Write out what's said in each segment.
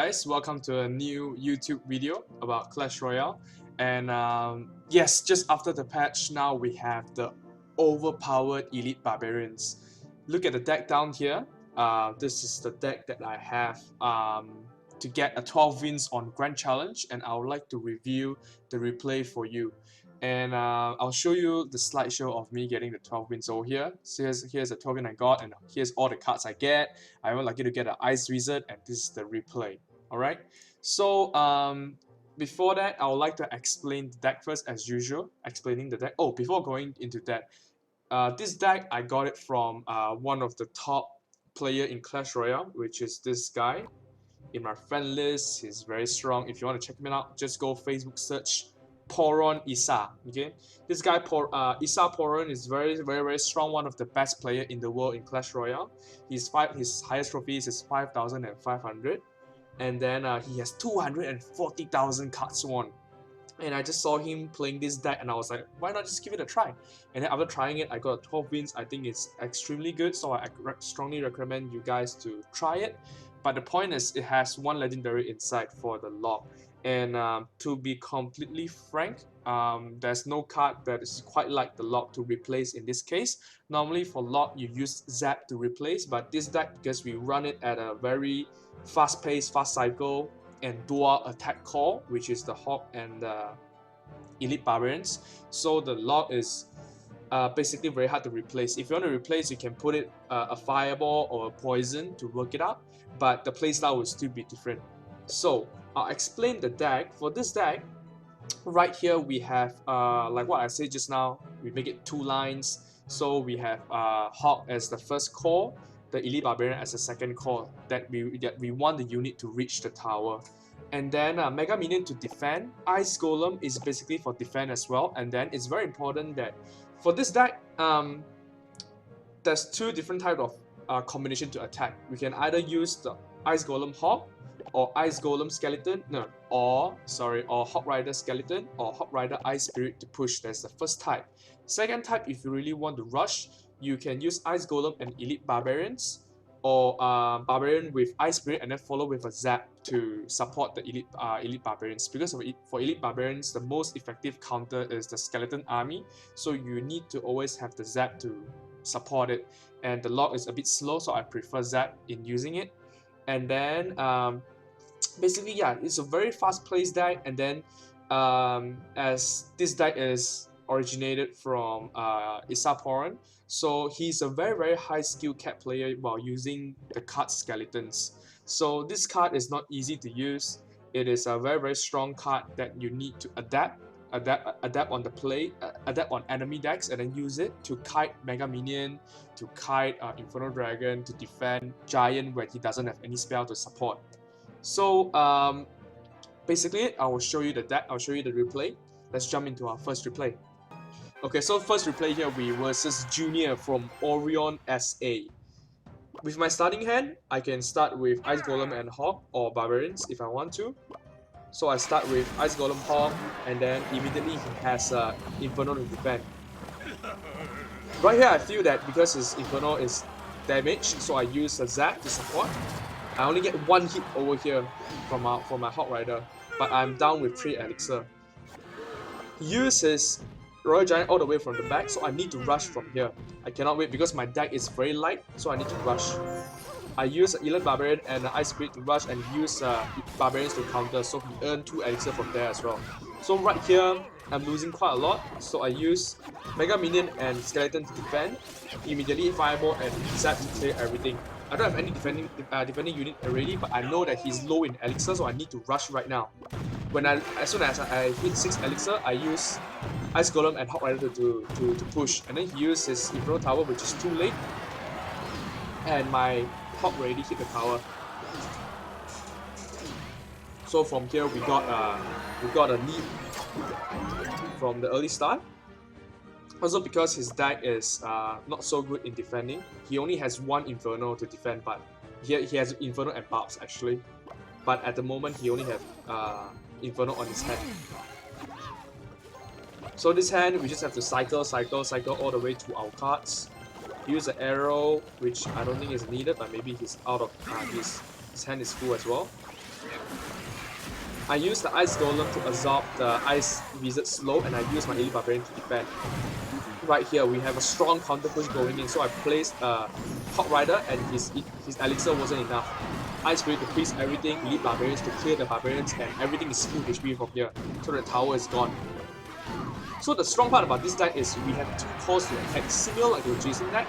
guys, welcome to a new YouTube video about Clash Royale. And yes, just after the patch, now we have the Overpowered Elite Barbarians. Look at the deck down here. This is the deck that I have to get a 12 wins on Grand Challenge, and I would like to review the replay for you. And I'll show you the slideshow of me getting the 12 wins over here. So here's the 12 win I got, and here's all the cards I get. I would like you to get an Ice Wizard, and this is the replay. Alright, so before that, I would like to explain the deck first, as usual. Explaining the deck. Oh, before going into that, this deck I got it from one of the top player in Clash Royale, which is this guy in my friend list. He's very strong. If you want to check him out, just go Facebook search Poron Isa. Okay, this guy Isa Poron is very strong, one of the best player in the world in Clash Royale. His highest trophies is 5,500, and then he has 240,000 cards won. And I just saw him playing this deck, and I was like, why not just give it a try? And then after trying it, I got 12 wins. I think it's extremely good, so I strongly recommend you guys to try it. But the point is, it has one legendary inside for the lock. And to be completely frank, there's no card that is quite like the lock to replace in this case. Normally for lock, you use Zap to replace, but this deck, because we run it at a very fast pace, fast cycle, and dual attack core, which is the Hog and the Elite Barbarians, so the lock is basically very hard to replace. If you want to replace, you can put it a fireball or a poison to work it out, but the playstyle will still be different. So I'll explain the deck. For this deck, right here we have like what I said just now, we make it 2 lines. So we have Hog as the first core, the Elite Barbarian as the second core, that we want the unit to reach the tower. And then Mega Minion to defend. Ice Golem is basically for defend as well. And then it's very important that for this deck, there's 2 different types of combination to attack. We can either use the Ice Golem Hog, or Ice Golem Skeleton, or Hog Rider Skeleton, or Hog Rider Ice Spirit to push. That's the first type. Second type, if you really want to rush, you can use Ice Golem and Elite Barbarians, or Barbarian with Ice Spirit and then follow with a Zap to support the Elite Barbarians. Because for Elite Barbarians, the most effective counter is the Skeleton Army, so you need to always have the Zap to support it. And the lock is a bit slow, so I prefer Zap in using it. And then basically, yeah, it's a very fast-paced deck. And then as this deck is originated from Isa Poron, so he's a very high skill cap player while using the card Skeletons. So this card is not easy to use. It is a very strong card that you need to adapt on the play, adapt on enemy decks, and then use it to kite Mega Minion, to kite Inferno Dragon, to defend Giant when he doesn't have any spell to support. So basically, I will show you the deck, I'll show you the replay. Let's jump into our first replay. Okay, so first replay here, we versus Junior from Orion SA. With my starting hand, I can start with Ice Golem and Hog, or Barbarians if I want to. So I start with Ice Golem Hog, and then immediately he has Inferno to defend. Right here, I feel that because his Inferno is damaged, so I use a Zap to support. I only get 1 hit over here from my Hog Rider, but I'm down with 3 Elixir. He uses Royal Giant all the way from the back, so I need to rush from here. I cannot wait because my deck is very light, so I need to rush. I use Elite Barbarian and Ice Spirit to rush, and use Barbarians to counter, so he earned 2 Elixir from there as well. So right here, I'm losing quite a lot, so I use Mega Minion and Skeleton to defend, immediately Fireball and Zap to clear everything. I don't have any defending unit already, but I know that he's low in Elixir, so I need to rush right now. As soon as I hit 6 Elixir, I use Ice Golem and Hog Rider to push, and then he uses his Inferno Tower, which is too late, and my Hog already hit the tower. So from here we got a lead from the early start. Also because his deck is not so good in defending, he only has 1 Inferno to defend, but he has Inferno and Barbs actually. But at the moment he only has Inferno on his hand. So this hand, we just have to cycle all the way to our cards. Use an arrow, which I don't think is needed, but maybe he's out of his hand is full as well. I use the Ice Golem to absorb the Ice Wizard slow, and I use my Elite Barbarian to defend. Right here, we have a strong counter push going in, so I placed a Hog Rider, and his Elixir wasn't enough. Ice Spirit to freeze everything, Elite Barbarians to clear the Barbarians, and everything is full HP from here, so the tower is gone. So the strong part about this deck is we have two calls to attack, similar like the Jason deck.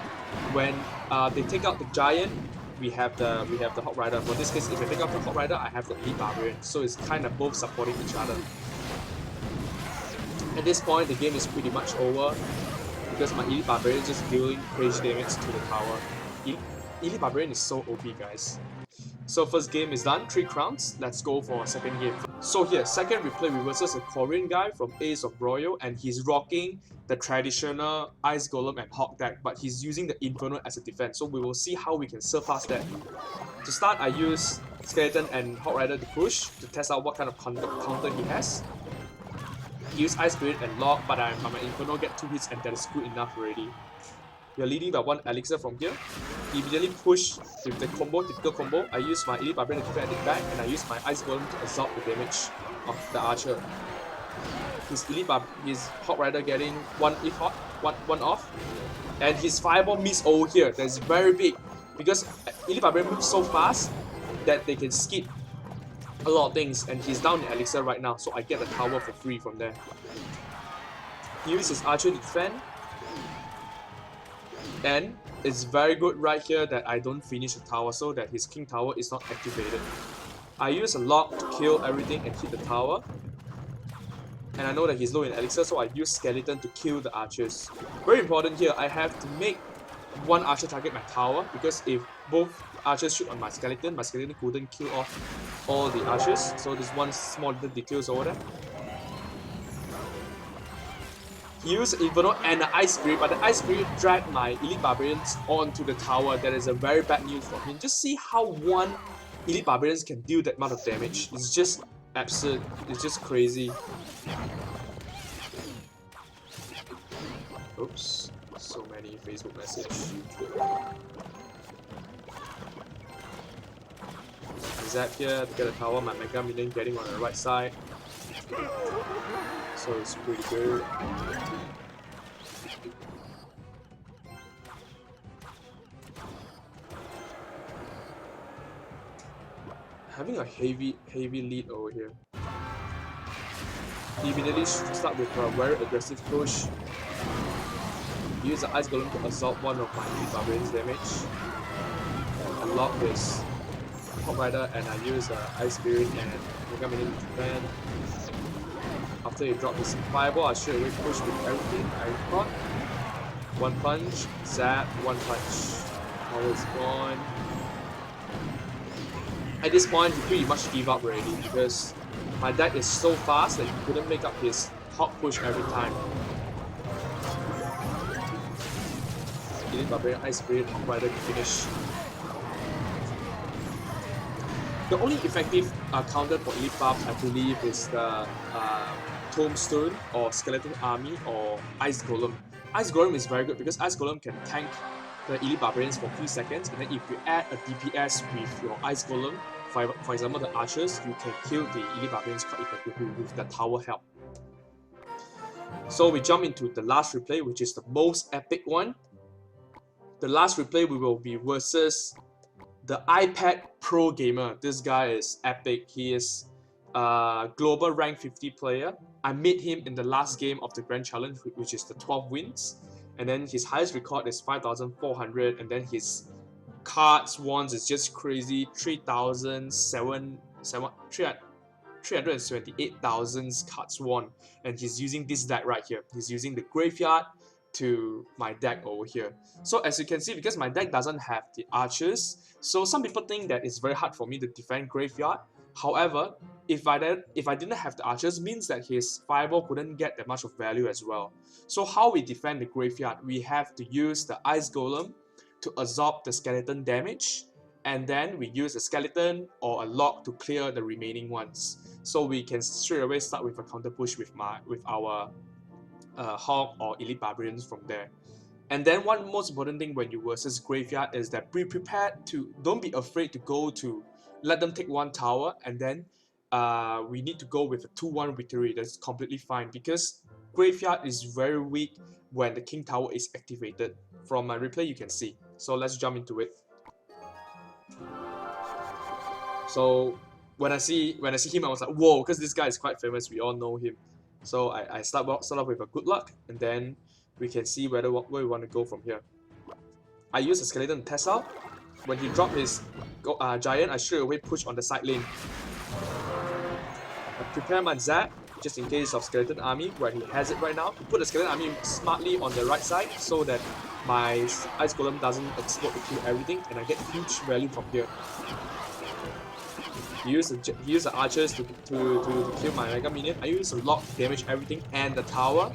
When they take out the Giant, we have the Hog Rider. For this case, if I take out the Hog Rider, I have the Elite Barbarian. So it's kind of both supporting each other. At this point, the game is pretty much over because my Elite Barbarian is just dealing crazy damage to the tower. Elite Barbarian is so OP, guys. So first game is done, 3 crowns. Let's go for a second game. So here, second replay versus a Korean guy from Ace of Royal, and he's rocking the traditional Ice Golem and Hog deck, but he's using the Inferno as a defense. So we will see how we can surpass that. To start, I use Skeleton and Hog Rider to push to test out what kind of counter he has. Use Ice Spirit and Lock, but my Inferno get 2 hits and that is good enough already. We are leading by 1 Elixir from here. Immediately push with the combo, typical combo. I use my Elite Barbarian to defend it back, and I use my Ice Golem to absorb the damage of the Archer. His Hog Rider getting 1 off, and his Fireball miss over here. That's very big because Elite Barbarian moves so fast that they can skip a lot of things, and he's down in Elixir right now, so I get the tower for free from there. He uses his Archer to defend. And it's very good right here that I don't finish the tower so that his King Tower is not activated. I use a Lock to kill everything and hit the tower. And I know that he's low in Elixir, so I use Skeleton to kill the archers. Very important here, I have to make one archer target my tower, because if both archers shoot on my Skeleton couldn't kill off all the archers. So there's one small little details over there. He used Inferno and the Ice Spirit, but the Ice Spirit dragged my Elite Barbarians onto the tower. That is a very bad news for him. Just see how one Elite Barbarians can deal that amount of damage. It's just absurd. It's just crazy. Oops. So many Facebook messages. Zap here to get the tower. My Mega Minion getting on the right side. So it's pretty good. Having a heavy lead over here. He immediately start with a very aggressive push. Use the Ice Golem to absorb one of my Elite Barbarians damage. Unlock his Hog Rider, and I use Ice Spirit and Mega Minion to defend. After he dropped his Fireball, I straight away push with everything. I thought. One punch, zap, one punch. Power is gone. At this point, he pretty much gave up already because my deck is so fast that he couldn't make up his hot push every time. Elite Barbarian, Ice Spirit, Hog Rider to finish. The only effective counter for Elite Barbs, I believe, is the Tombstone or Skeleton Army or Ice Golem. Ice Golem is very good because Ice Golem can tank the Elite Barbarians for 3 seconds, and then if you add a DPS with your Ice Golem, for example the Archers, you can kill the Elite Barbarians quite effectively with the tower help. So we jump into the last replay, which is the most epic one. The last replay we will be versus the iPad Pro Gamer. This guy is epic. He is a global rank 50 player. I met him in the last game of the Grand Challenge, which is the 12 wins. And then his highest record is 5,400, and then his cards won is just crazy, 378,000 cards won. And he's using this deck right here. He's using the Graveyard to my deck over here. So as you can see, because my deck doesn't have the archers, so some people think that it's very hard for me to defend Graveyard. However, if I didn't have the archers, means that his Fireball couldn't get that much of value as well. So how we defend the Graveyard? We have to use the Ice Golem to absorb the Skeleton damage, and then we use a Skeleton or a Lock to clear the remaining ones. So we can straight away start with a counter push with our Hog or Elite Barbarians from there. And then one most important thing when you versus Graveyard is that be prepared to, don't be afraid to go to let them take one tower, and then we need to go with a 2-1 victory. That's completely fine because Graveyard is very weak when the King Tower is activated. From my replay, you can see. So let's jump into it. So when I see him, I was like, whoa, because this guy is quite famous. We all know him. So I start off with a good luck, and then we can see where we want to go from here. I use a skeleton to test out. When he dropped his giant, I straight away push on the side lane. I prepare my Zap just in case of skeleton army where he has it right now. To put the skeleton army smartly on the right side so that my ice golem doesn't explode to kill everything, and I get huge value from here. He used the archers to kill my mega minion. I use a lot to damage everything and the tower,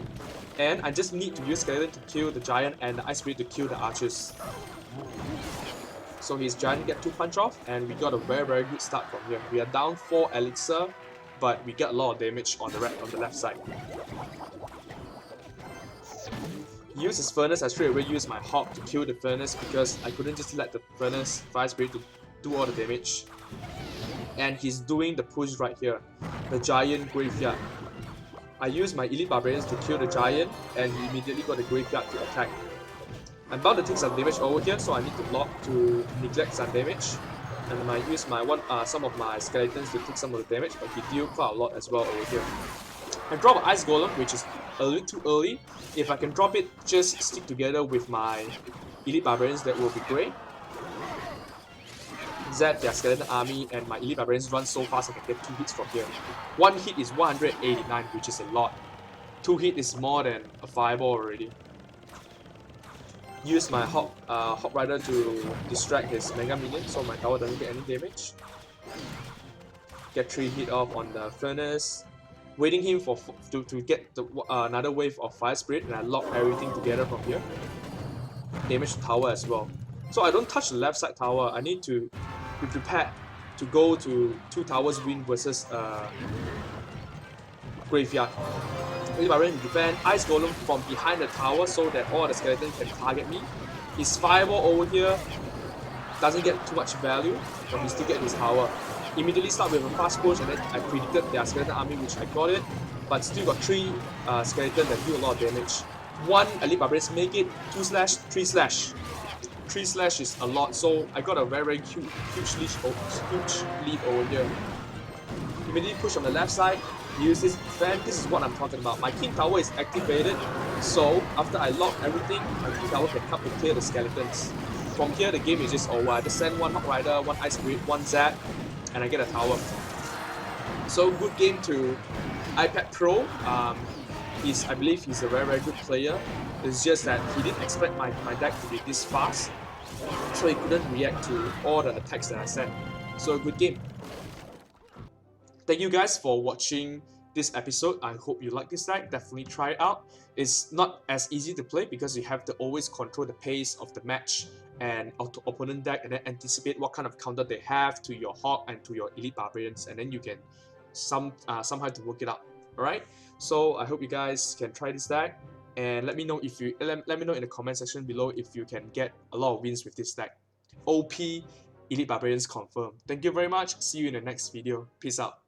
and I just need to use skeleton to kill the giant and the ice spirit to kill the archers. So his giant get 2 punch off, and we got a very good start from here. We are down 4 elixir, but we get a lot of damage on the left side. He used his furnace. I straight away used my hog to kill the furnace because I couldn't just let the furnace fire spirit to do all the damage. And he's doing the push right here, the giant graveyard. I used my elite barbarians to kill the giant, and he immediately got the graveyard to attack. I'm bound to take some damage over here, so I need to block to neglect some damage. And I use some of my skeletons to take some of the damage, but he deal quite a lot as well over here. I drop an ice golem, which is a little too early. If I can drop it, just stick together with my elite barbarians, that will be great. Zap their skeleton army, and my elite barbarians run so fast I can get 2 hits from here. 1 hit is 189, which is a lot. 2 hit is more than a fireball already. Use my Hog Rider to distract his mega minion so my tower doesn't get any damage. Get 3 hit off on the furnace. Waiting him to get another wave of fire spirit, and I lock everything together from here. Damage the tower as well. So I don't touch the left side tower. I need to be prepared to go to 2 towers win versus graveyard. Barbarian defend ice golem from behind the tower so that all the skeletons can target me. His fireball over here doesn't get too much value, but he still get his tower. Immediately start with a fast push, and then I predicted their skeleton army, which I got it, but still got 3 skeletons that do a lot of damage. 1 elite barbarians make it, 2 slash, 3 slash. 3 slash is a lot, so I got a very huge lead over here. Immediately push on the left side, use this defense. This is what I'm talking about. My King Tower is activated, so after I lock everything, my King Tower can come to clear the skeletons. From here, the game is just over. I just send 1 Hog Rider, 1 Ice Spirit, 1 Zap, and I get a tower. So good game to iPad Pro. I believe he's a very good player. It's just that he didn't expect my deck to be this fast, so he couldn't react to all the attacks that I sent. So a good game. Thank you guys for watching this episode. I hope you like this deck. Definitely try it out. It's not as easy to play because you have to always control the pace of the match and opponent deck, and then anticipate what kind of counter they have to your Hog and to your elite barbarians, and then you can somehow to work it out. Alright, so I hope you guys can try this deck, and let me know if you let me know in the comment section below if you can get a lot of wins with this deck. OP Elite Barbarians confirmed. Thank you very much. See you in the next video. Peace out.